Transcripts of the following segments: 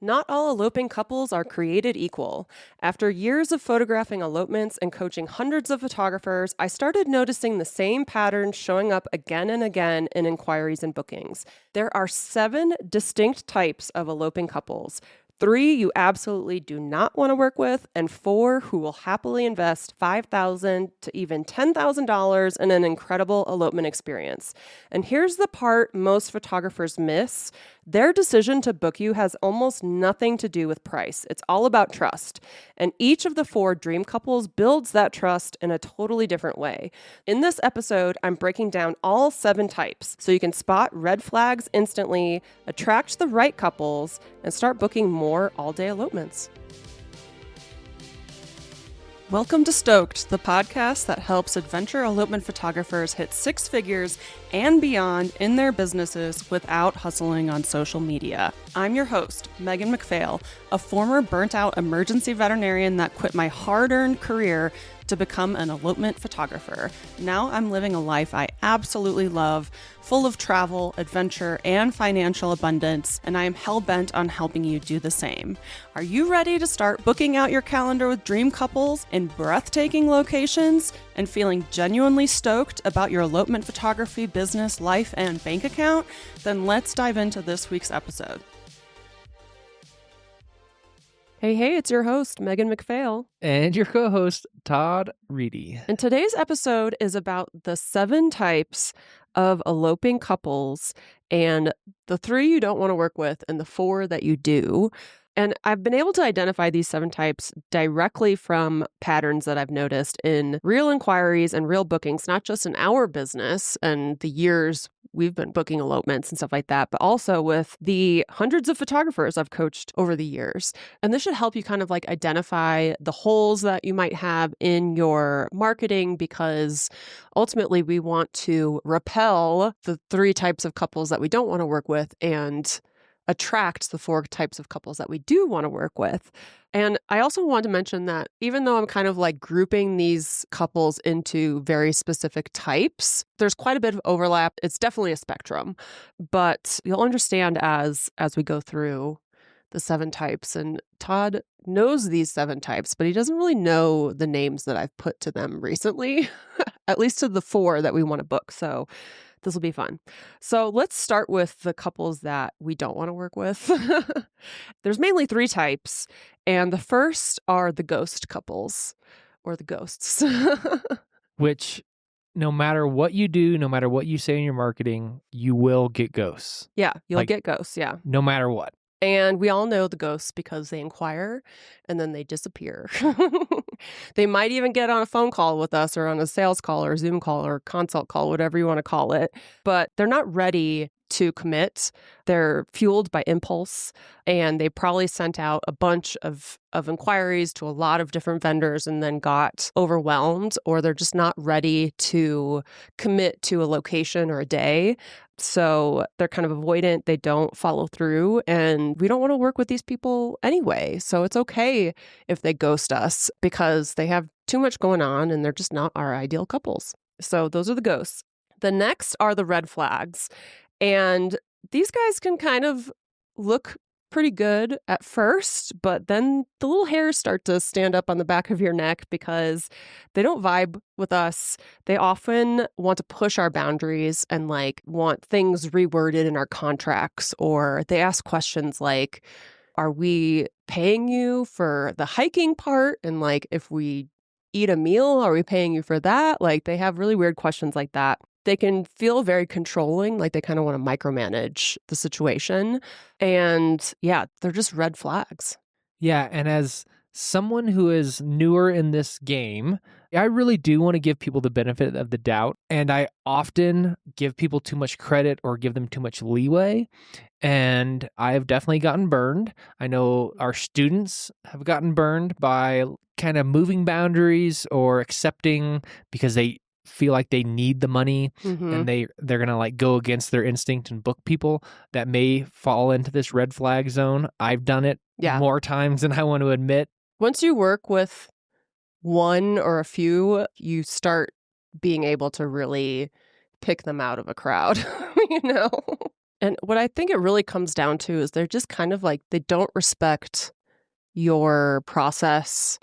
Not all eloping couples are created equal. After years of photographing elopements and coaching hundreds of photographers, I started noticing the same patterns showing up again and again in inquiries and bookings. There are 7 distinct types of eloping couples. 3 you absolutely do not want to work with, and 4 who will happily invest $5,000 to even $10,000 in an incredible elopement experience. And here's the part most photographers miss. Their decision to book you has almost nothing to do with price. It's all about trust. And each of the 4 dream couples builds that trust in a totally different way. In this episode, I'm breaking down all 7 types so you can spot red flags instantly, attract the right couples, and start booking more all-day elopements. Welcome to Stoked, the podcast that helps adventure elopement photographers hit 6 figures and beyond in their businesses without hustling on social media. I'm your host, Megan McPhail, a former burnt-out emergency veterinarian that quit my hard-earned career to become an elopement photographer. Now I'm living a life I absolutely love, full of travel, adventure, and financial abundance, and I am hell-bent on helping you do the same. Are you ready to start booking out your calendar with dream couples in breathtaking locations and feeling genuinely stoked about your elopement photography business, life, and bank account? Then let's dive into this week's episode. Hey, it's your host, Megan McPhail. And your co-host, Todd Reedy. And today's episode is about the 7 types of eloping couples and the 3 you don't want to work with and the 4 that you do. And I've been able to identify these 7 types directly from patterns that I've noticed in real inquiries and real bookings, not just in our business and the years we've been booking elopements and stuff like that, but also with the hundreds of photographers I've coached over the years. And this should help you kind of like identify the holes that you might have in your marketing, because ultimately we want to repel the 3 types of couples that we don't want to work with and attract the 4 types of couples that we do want to work with. And I also want to mention that even though I'm kind of like grouping these couples into very specific types, there's quite a bit of overlap. It's definitely a spectrum, but you'll understand as we go through the 7 types. And Todd knows these 7 types, but he doesn't really know the names that I've put to them recently, at least to the 4 that we want to book. So this will be fun. So let's start with the couples that we don't want to work with. There's mainly 3 types, and the first are the ghost couples, or the ghosts. Which, no matter what you do, no matter what you say in your marketing, you will get ghosts. Yeah, you'll get ghosts, yeah. No matter what. And we all know the ghosts because they inquire and then they disappear. They might even get on a phone call with us or on a sales call or Zoom call or consult call, whatever you want to call it. But they're not ready to commit. They're fueled by impulse, and they probably sent out a bunch of inquiries to a lot of different vendors and then got overwhelmed, or they're just not ready to commit to a location or a day. So they're kind of avoidant. They don't follow through, and we don't want to work with these people anyway. So it's okay if they ghost us because they have too much going on and they're just not our ideal couples. So those are the ghosts. The next are the red flags. And these guys can kind of look pretty good at first, but then the little hairs start to stand up on the back of your neck because they don't vibe with us. They often want to push our boundaries and like want things reworded in our contracts, or they ask questions like, are we paying you for the hiking part? And like, if we eat a meal, are we paying you for that? Like, they have really weird questions like that. They can feel very controlling, like they kind of want to micromanage the situation. And yeah, they're just red flags. Yeah, and as someone who is newer in this game, I really do want to give people the benefit of the doubt. And I often give people too much credit or give them too much leeway. And I've definitely gotten burned. I know our students have gotten burned by kind of moving boundaries or accepting because they feel like they need the money and they're going to like go against their instinct and book people that may fall into this red flag zone. I've done it more times than I want to admit. Once you work with one or a few, you start being able to really pick them out of a crowd, you know? And what I think it really comes down to is they're just kind of like, they don't respect your process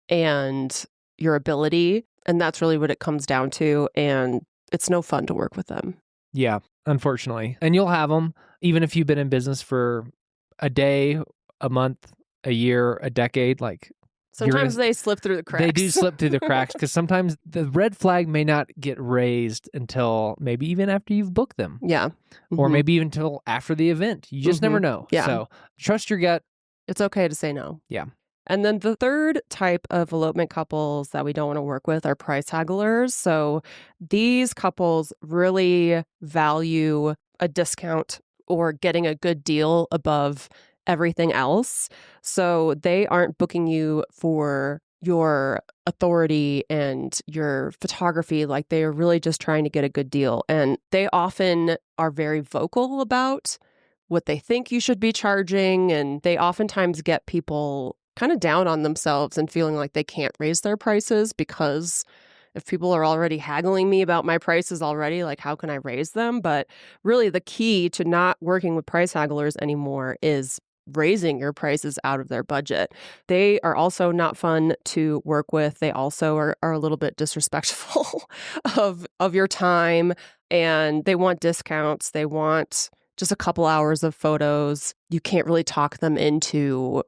and your ability. And that's really what it comes down to. And it's no fun to work with them. Yeah, unfortunately. And you'll have them, even if you've been in business for a day, a month, a year, a decade, like Sometimes they slip through the cracks. they do slip through the cracks because sometimes the red flag may not get raised until maybe even after you've booked them. Yeah. Or maybe even until after the event. You just never know. Yeah. So trust your gut. It's okay to say no. Yeah. And then the third type of elopement couples that we don't want to work with are price hagglers. So these couples really value a discount or getting a good deal above everything else. So they aren't booking you for your authority and your photography. Like, they are really just trying to get a good deal. And they often are very vocal about what they think you should be charging. And they oftentimes get people kind of down on themselves and feeling like they can't raise their prices, because if people are already haggling me about my prices already, like, how can I raise them? But really the key to not working with price hagglers anymore is raising your prices out of their budget. They are also not fun to work with. They also are a little bit disrespectful of your time, and they want discounts. They want just a couple hours of photos. You can't really talk them into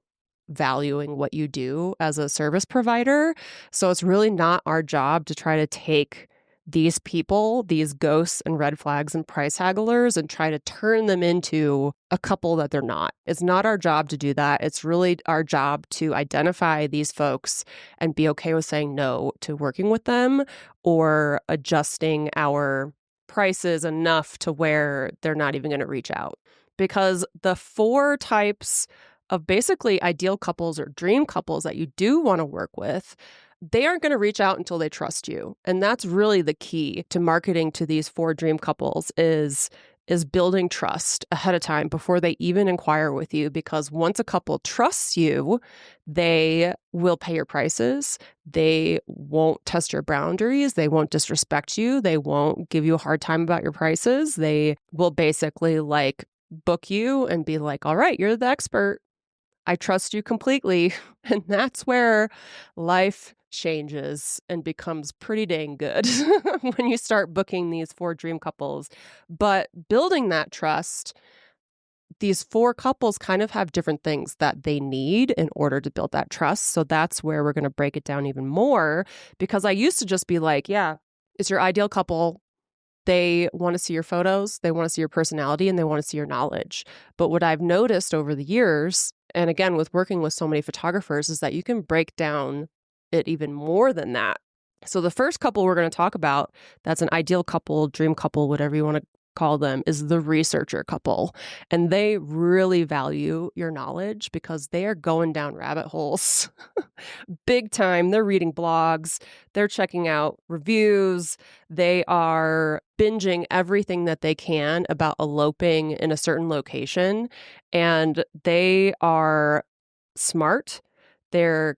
valuing what you do as a service provider. So it's really not our job to try to take these people, these ghosts and red flags and price hagglers, and try to turn them into a couple that they're not. It's not our job to do that. It's really our job to identify these folks and be okay with saying no to working with them or adjusting our prices enough to where they're not even going to reach out. Because the 4 types of basically ideal couples or dream couples that you do want to work with, they aren't going to reach out until they trust you. And that's really the key to marketing to these 4 dream couples is building trust ahead of time before they even inquire with you. Because once a couple trusts you, they will pay your prices. They won't test your boundaries. They won't disrespect you. They won't give you a hard time about your prices. They will basically like book you and be like, all right, you're the expert. I trust you completely. And that's where life changes and becomes pretty dang good when you start booking these 4 dream couples. But building that trust, these 4 couples kind of have different things that they need in order to build that trust. So that's where we're going to break it down even more, because I used to just be like, yeah, it's your ideal couple. They want to see your photos, they want to see your personality, and they want to see your knowledge. But what I've noticed over the years, and again, with working with so many photographers, is that you can break down it even more than that. So the first couple we're going to talk about, that's an ideal couple, dream couple, whatever you want to call them, is the researcher couple. And they really value your knowledge because they are going down rabbit holes big time. They're reading blogs, they're checking out reviews, they are binging everything that they can about eloping in a certain location. And they are smart, they're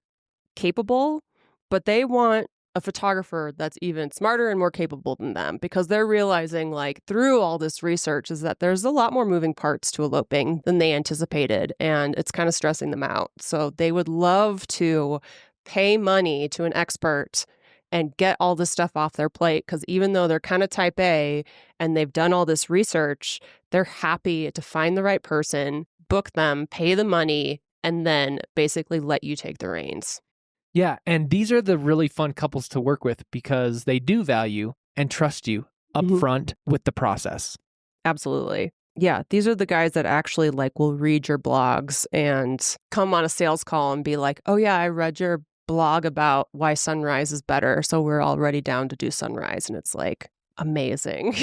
capable, but they want a photographer that's even smarter and more capable than them, because they're realizing, like, through all this research, is that there's a lot more moving parts to eloping than they anticipated, and it's kind of stressing them out. So they would love to pay money to an expert and get all this stuff off their plate, because even though they're kind of type A and they've done all this research, they're happy to find the right person, book them, pay the money, and then basically let you take the reins. Yeah, and these are the really fun couples to work with because they do value and trust you upfront with the process. Absolutely. Yeah, these are the guys that actually like will read your blogs and come on a sales call and be like, "Oh yeah, I read your blog about why sunrise is better, so we're already down to do sunrise." And it's like, amazing,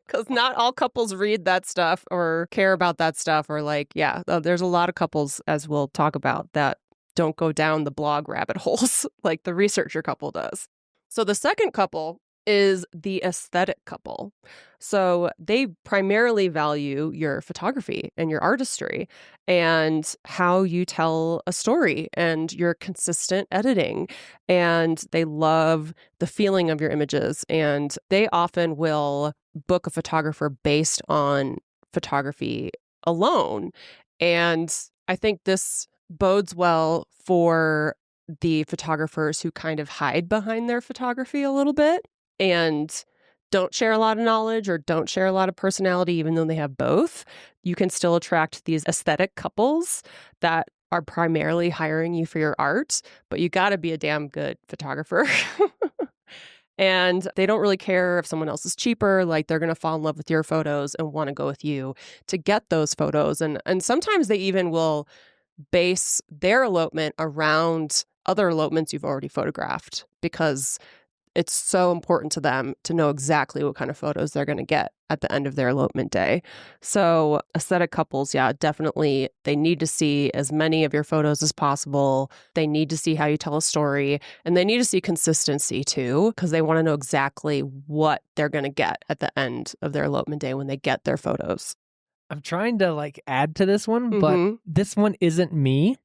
because not all couples read that stuff or care about that stuff, or like, yeah, there's a lot of couples, as we'll talk about, that don't go down the blog rabbit holes like the researcher couple does. So the second couple is the aesthetic couple. So they primarily value your photography and your artistry and how you tell a story and your consistent editing. And they love the feeling of your images. And they often will book a photographer based on photography alone. And I think this bodes well for the photographers who kind of hide behind their photography a little bit and don't share a lot of knowledge or don't share a lot of personality, even though they have both. You can still attract these aesthetic couples that are primarily hiring you for your art, but you got to be a damn good photographer. And they don't really care if someone else is cheaper. Like, they're going to fall in love with your photos and want to go with you to get those photos. And sometimes they even will base their elopement around other elopements you've already photographed, because it's so important to them to know exactly what kind of photos they're going to get at the end of their elopement day. So aesthetic couples, yeah, definitely, they need to see as many of your photos as possible. They need to see how you tell a story, and they need to see consistency too, because they want to know exactly what they're going to get at the end of their elopement day when they get their photos. I'm trying to like add to this one, but Mm-hmm. this one isn't me.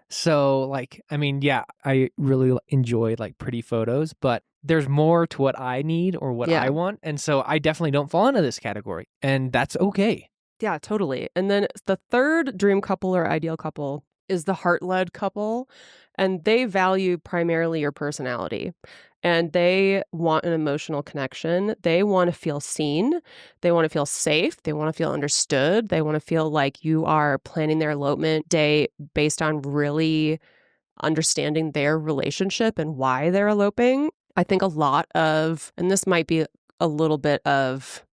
So like, I mean, yeah, I really enjoy like pretty photos, but there's more to what I need or what I Yeah. want. And so I definitely don't fall into this category, and that's okay. Yeah, totally. And then the third dream couple or ideal couple is the heart-led couple, and they value primarily your personality. And they want an emotional connection. They want to feel seen. They want to feel safe. They want to feel understood. They want to feel like you are planning their elopement day based on really understanding their relationship and why they're eloping. I think a lot of, and this might be a little bit of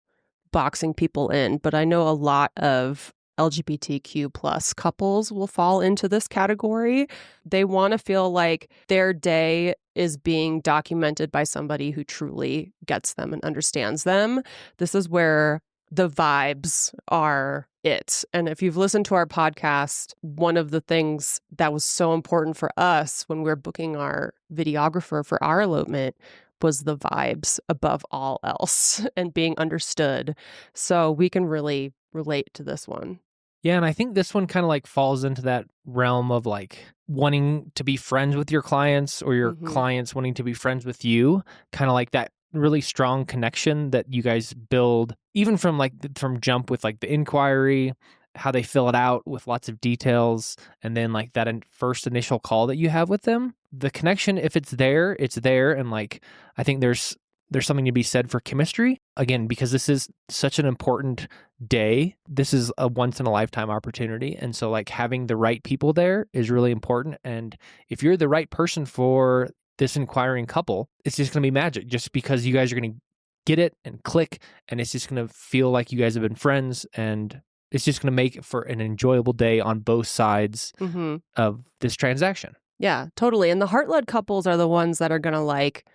boxing people in, but I know a lot of LGBTQ plus couples will fall into this category. They want to feel like their day is being documented by somebody who truly gets them and understands them. This is where the vibes are it. And if you've listened to our podcast, one of the things that was so important for us when we were booking our videographer for our elopement was the vibes above all else and being understood. So we can really relate to this one. Yeah, and I think this one kind of like falls into that realm of like wanting to be friends with your clients or your Mm-hmm. clients wanting to be friends with you, kind of like that really strong connection that you guys build even from like from jump with like the inquiry, how they fill it out with lots of details, and then like that first initial call that you have with them. The connection, if it's there, it's there, and like I think there's something to be said for chemistry. Again, because this is such an important day. This is a once in a lifetime opportunity. And so like having the right people there is really important. And if you're the right person for this inquiring couple, it's just going to be magic just because you guys are going to get it and click, and it's just going to feel like you guys have been friends, and it's just going to make it for an enjoyable day on both sides Mm-hmm. of this transaction. Yeah, totally. And the heart-led couples are the ones that are going to like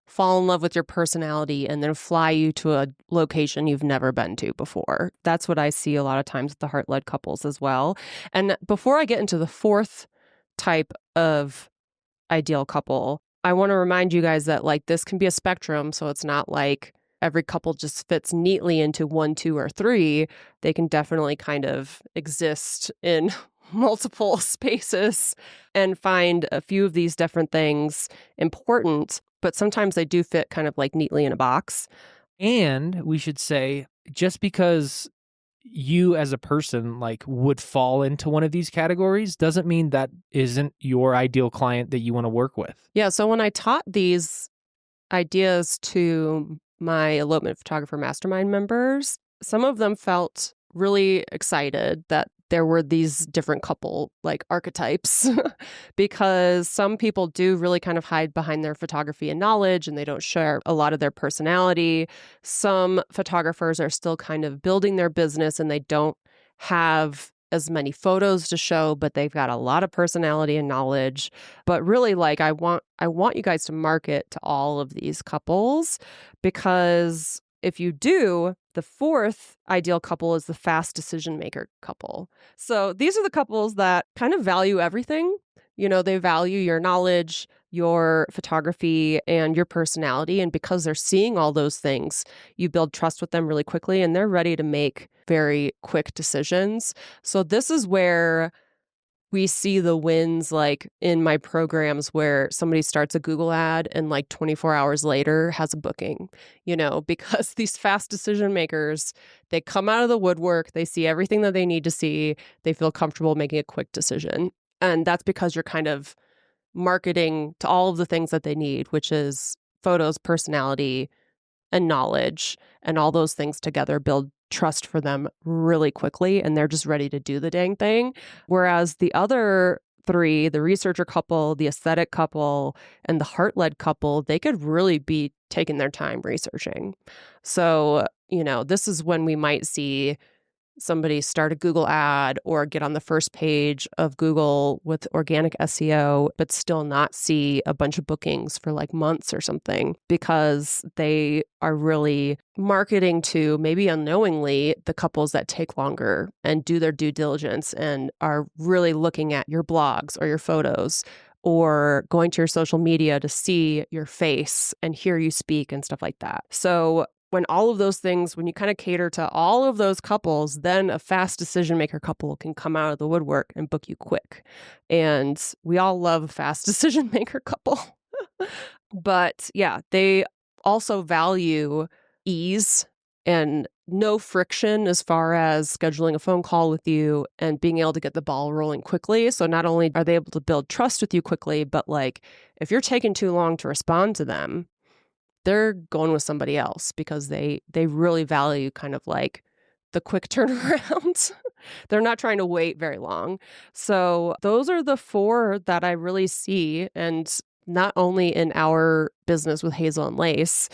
fall in love with your personality and then fly you to a location you've never been to before. That's what I see a lot of times with the heart-led couples as well. And before I get into the fourth type of ideal couple, I want to remind you guys that like this can be a spectrum. So it's not like every couple just fits neatly into 1, 2, or 3. They can definitely kind of exist in multiple spaces and find a few of these different things important, but sometimes they do fit kind of like neatly in a box. And we should say, just because you as a person like would fall into one of these categories doesn't mean that isn't your ideal client that you want to work with. Yeah, so when I taught these ideas to my elopement photographer mastermind members, some of them felt really excited that there were these different couple like archetypes because some people do really kind of hide behind their photography and knowledge, and they don't share a lot of their personality. Some photographers are still kind of building their business and they don't have as many photos to show, but they've got a lot of personality and knowledge. But really, like I want you guys to market to all of these couples, because if you do, the fourth ideal couple is the fast decision maker couple. So these are the couples that kind of value everything. You know, they value your knowledge, your photography, and your personality. And because they're seeing all those things, you build trust with them really quickly, and they're ready to make very quick decisions. So this is where we see the wins like in my programs where somebody starts a Google ad and like 24 hours later has a booking, because these fast decision makers, they come out of the woodwork, they see everything that they need to see, they feel comfortable making a quick decision. And that's because you're kind of marketing to all of the things that they need, which is photos, personality, and knowledge, and all those things together build trust for them really quickly, and they're just ready to do the dang thing. Whereas the other three, the researcher couple, the aesthetic couple, and the heart-led couple, they could really be taking their time researching. So, this is when we might see somebody start a Google ad or get on the first page of Google with organic SEO, but still not see a bunch of bookings for like months or something because they are really marketing to, maybe unknowingly, the couples that take longer and do their due diligence and are really looking at your blogs or your photos or going to your social media to see your face and hear you speak and stuff like that. So when all of those things, when you kind of cater to all of those couples, then a fast decision maker couple can come out of the woodwork and book you quick. And we all love a fast decision maker couple. But yeah, they also value ease and no friction as far as scheduling a phone call with you and being able to get the ball rolling quickly. So not only are they able to build trust with you quickly, but like if you're taking too long to respond to them, they're going with somebody else because they really value kind of like the quick turnaround. They're not trying to wait very long. So those are the four that I really see. And not only in our business with Hazel and Lace,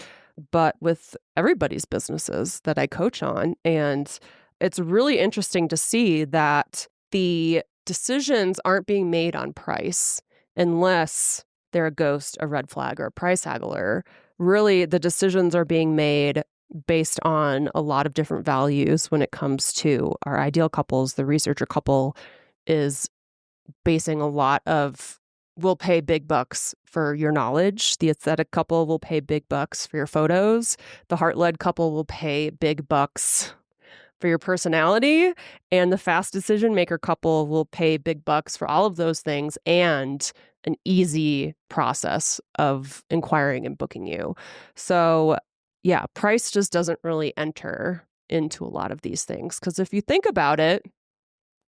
but with everybody's businesses that I coach on. And it's really interesting to see that the decisions aren't being made on price unless they're a ghost, a red flag, or a price haggler. Really, the decisions are being made based on a lot of different values when it comes to our ideal couples. The researcher couple is basing a lot of, we'll pay big bucks for your knowledge. The aesthetic couple will pay big bucks for your photos. The heart-led couple will pay big bucks for your personality. And the fast decision maker couple will pay big bucks for all of those things and an easy process of inquiring and booking you. So yeah, price just doesn't really enter into a lot of these things. Because if you think about it,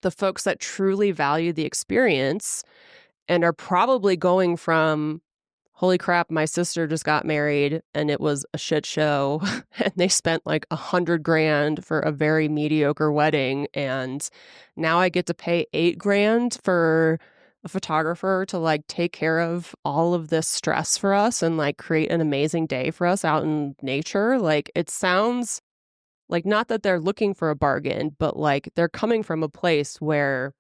the folks that truly value the experience and are probably going from, holy crap, my sister just got married and it was a shit show and they spent like $100,000 for a very mediocre wedding. And now I get to pay $8,000 for a photographer to like take care of all of this stress for us and like create an amazing day for us out in nature. Like it sounds like, not that they're looking for a bargain, but like they're coming from a place where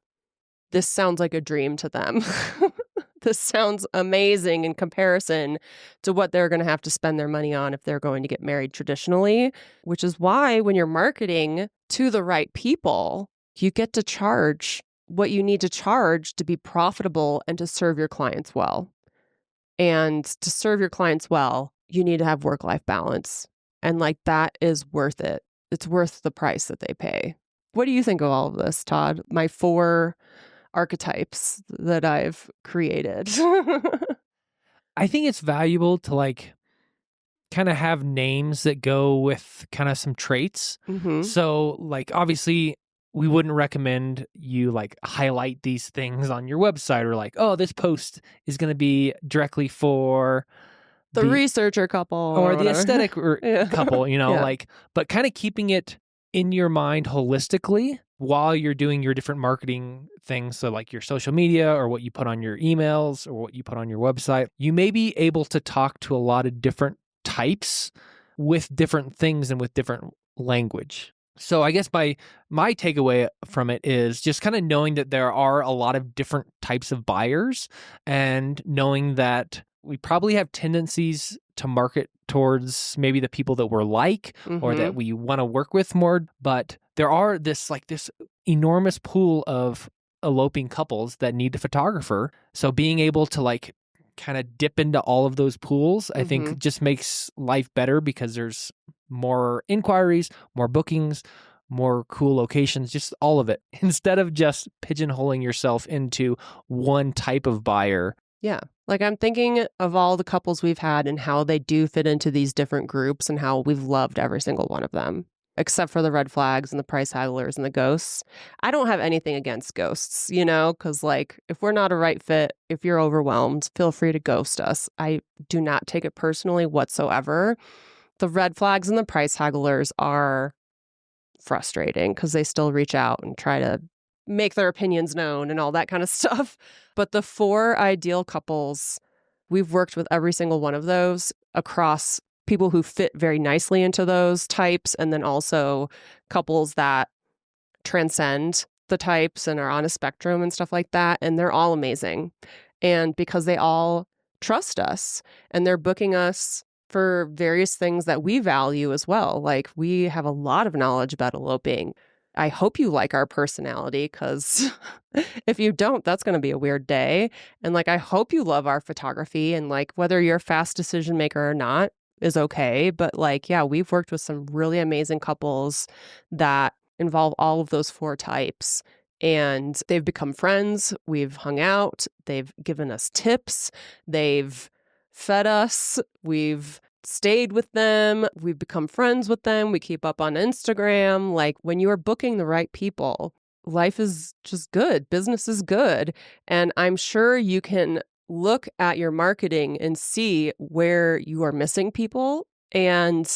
this sounds like a dream to them. This sounds amazing in comparison to what they're going to have to spend their money on if they're going to get married traditionally, which is why when you're marketing to the right people, you get to charge what you need to charge to be profitable and to serve your clients well. And to serve your clients well, you need to have work-life balance. And like that is worth it. It's worth the price that they pay. What do you think of all of this, Todd? My 4 archetypes that I've created. I think it's valuable to like kind of have names that go with kind of some traits. Mm-hmm. So like obviously we wouldn't recommend you like highlight these things on your website or like, oh, this post is going to be directly for The researcher couple or the whatever. aesthetic Yeah. couple, Yeah. like, but kind of keeping it in your mind holistically while you're doing your different marketing things. So like your social media or what you put on your emails or what you put on your website, you may be able to talk to a lot of different types with different things and with different language. So I guess my takeaway from it is just kind of knowing that there are a lot of different types of buyers and knowing that we probably have tendencies to market towards maybe the people that we're like or that we want to work with more. But there are this enormous pool of eloping couples that need a photographer. So being able to like kind of dip into all of those pools, I think just makes life better because there's more inquiries, more bookings, more cool locations, just all of it, instead of just pigeonholing yourself into one type of buyer. Yeah. Like I'm thinking of all the couples we've had and how they do fit into these different groups and how we've loved every single one of them, except for the red flags and the price hagglers and the ghosts. I don't have anything against ghosts, because like if we're not a right fit, if you're overwhelmed, feel free to ghost us. I do not take it personally whatsoever. The red flags and the price hagglers are frustrating because they still reach out and try to make their opinions known and all that kind of stuff. But the 4 ideal couples, we've worked with every single one of those across people who fit very nicely into those types, and then also couples that transcend the types and are on a spectrum and stuff like that. And they're all amazing. And because they all trust us and they're booking us for various things that we value as well. Like we have a lot of knowledge about eloping. I hope you like our personality, because if you don't, that's going to be a weird day. And like, I hope you love our photography, and like whether you're a fast decision maker or not is okay. But like, yeah, we've worked with some really amazing couples that involve all of those 4 types. And they've become friends. We've hung out. They've given us tips. They've fed us. We've stayed with them. We've become friends with them. We keep up on Instagram. Like when you are booking the right people, life is just good. Business is good. And I'm sure you can look at your marketing and see where you are missing people. And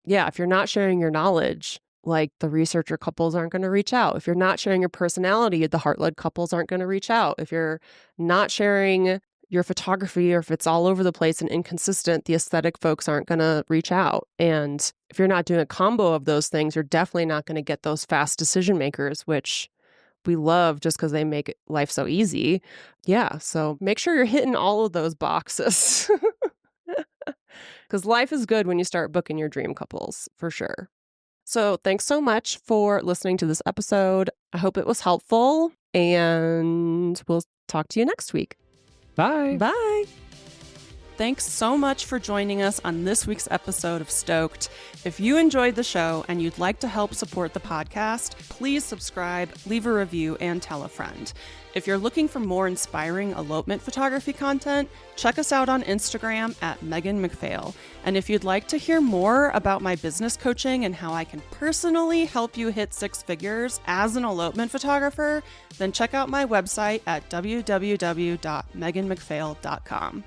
yeah, if you're not sharing your knowledge, like the researcher couples aren't going to reach out. If you're not sharing your personality, the heart-led couples aren't going to reach out. If you're not sharing your photography, or if it's all over the place and inconsistent, the aesthetic folks aren't going to reach out. And if you're not doing a combo of those things, you're definitely not going to get those fast decision makers, which we love just because they make life so easy. Yeah. So make sure you're hitting all of those boxes, because life is good when you start booking your dream couples, for sure. So thanks so much for listening to this episode. I hope it was helpful, and we'll talk to you next week. Bye. Bye. Thanks so much for joining us on this week's episode of Stoked. If you enjoyed the show and you'd like to help support the podcast, please subscribe, leave a review, and tell a friend. If you're looking for more inspiring elopement photography content, check us out on Instagram at Megan McPhail. And if you'd like to hear more about my business coaching and how I can personally help you hit 6 figures as an elopement photographer, then check out my website at www.meganmcphail.com.